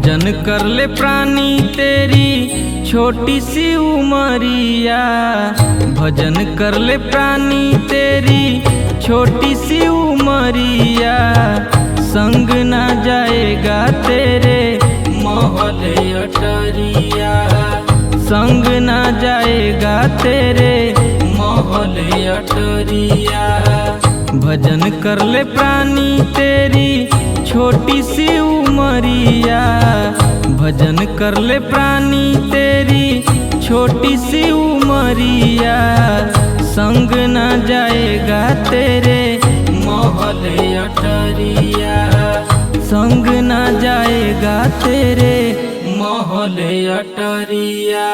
भजन कर ले प्राणी तेरी छोटी सी उमरिया। भजन कर ले प्राणी तेरी छोटी सी उमरिया। संग ना जाएगा तेरे मोहल्ले अटरिया। संग ना जाएगा तेरे मोहल्ले अटरिया। भजन कर ले प्राणी तेरी छोटी सी उमरिया। भजन कर ले प्राणी तेरी छोटी सी उमरिया। संग ना जाएगा तेरे मोहल्ले अटरिया। संग ना जाएगा तेरे मोहल्ले अटरिया।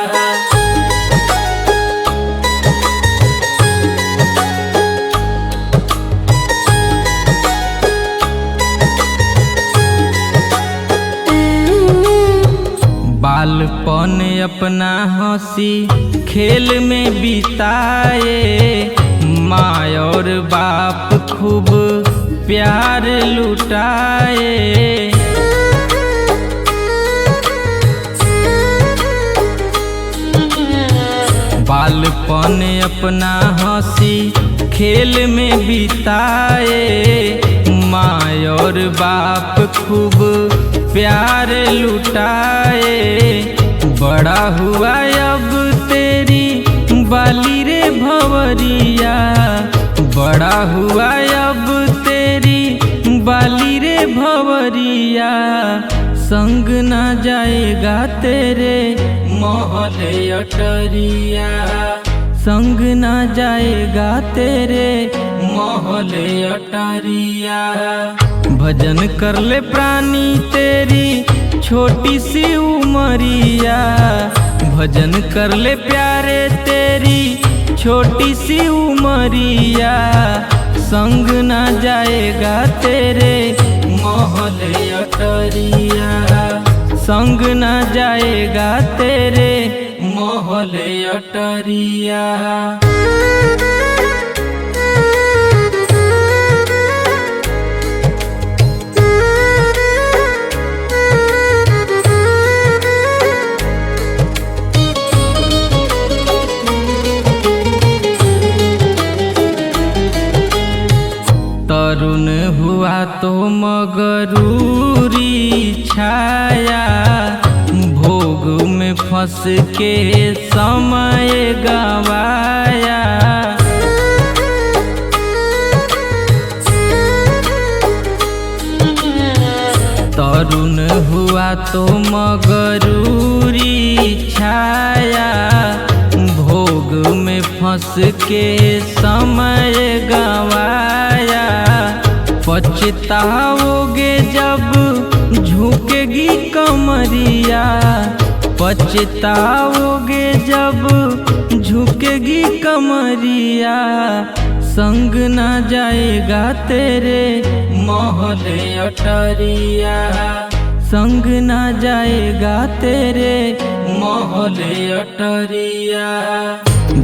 बालपन अपना हंसी खेल में बिताए। माँ और बाप खूब प्यार लुटाए। बालपन अपना हंसी खेल में बिताए। माँ और बाप खूब प्यार लुटाए। बड़ा हुआ अब तेरी बाली रे भंवरिया। बड़ा हुआ अब तेरी बाली रे भंवरिया। संग ना जाएगा तेरे मोहल्ले अटरिया। संग ना जाएगा तेरे मोहल्ले अटरिया। भजन कर ले प्राणी तेरी छोटी सी उमरिया। भजन कर ले प्यारे तेरी छोटी सी उमरिया। संग ना जाएगा तेरे मोहल्ले अटरिया। संग ना जाएगा तेरे मोहल्ले अटरिया। तरुण हुआ तो मगरूरी छाया। भोग में फंस के समय गवाया। तरुण हुआ तो मगरूरी छाया। भोग में फंस के समय गवाया। पछताओगे जब झुकेगी कमरिया। पछताओगे जब झुकेगी कमरिया। संग ना जाएगा तेरे मोहल्ले अटरिया। संग ना जाएगा तेरे मोहल्ले अटरिया।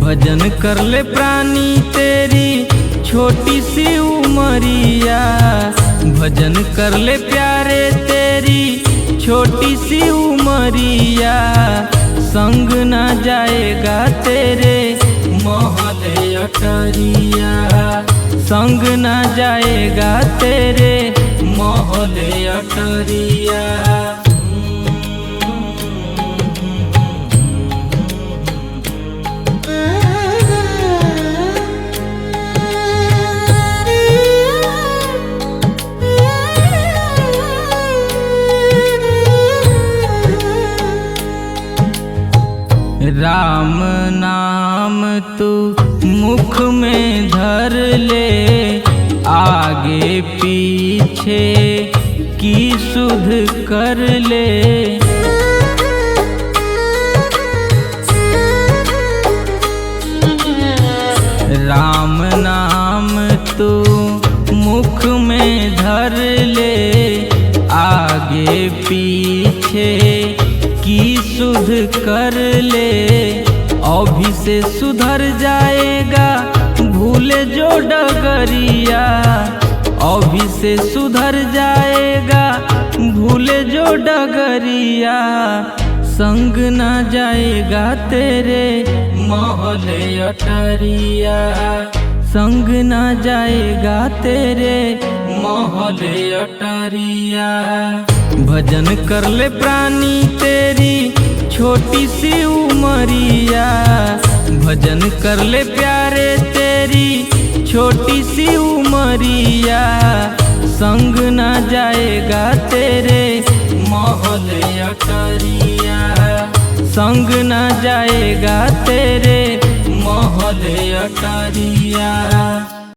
भजन कर ले प्राणी तेरी छोटी सी उमरिया। भजन कर ले प्यारे तेरी छोटी सी उमरिया। संग ना जाएगा तेरे मोहल्ले अटरिया। संग ना जाएगा तेरे मोहल्ले अटरिया। राम नाम तू मुख में धर ले। आगे पीछे की सुध कर ले। राम नाम तू मुख में धर ले। आगे पीछे की सुध कर ले। अभी से सुधर जाएगा भूले जो डगरिया। अभी से सुधर जाएगा भूले जो डगरिया, संग न जाएगा तेरे मोहल्ले अटरिया, संग न जाएगा तेरे मोहल्ले अटरिया। भजन कर ले प्राणी तेरी छोटी सी उमरिया, भजन कर ले प्यारे तेरी छोटी सी उमरिया, संग न जाएगा तेरे मोहल्ले अटरिया, संग न जाएगा तेरे मोहल्ले अटरिया।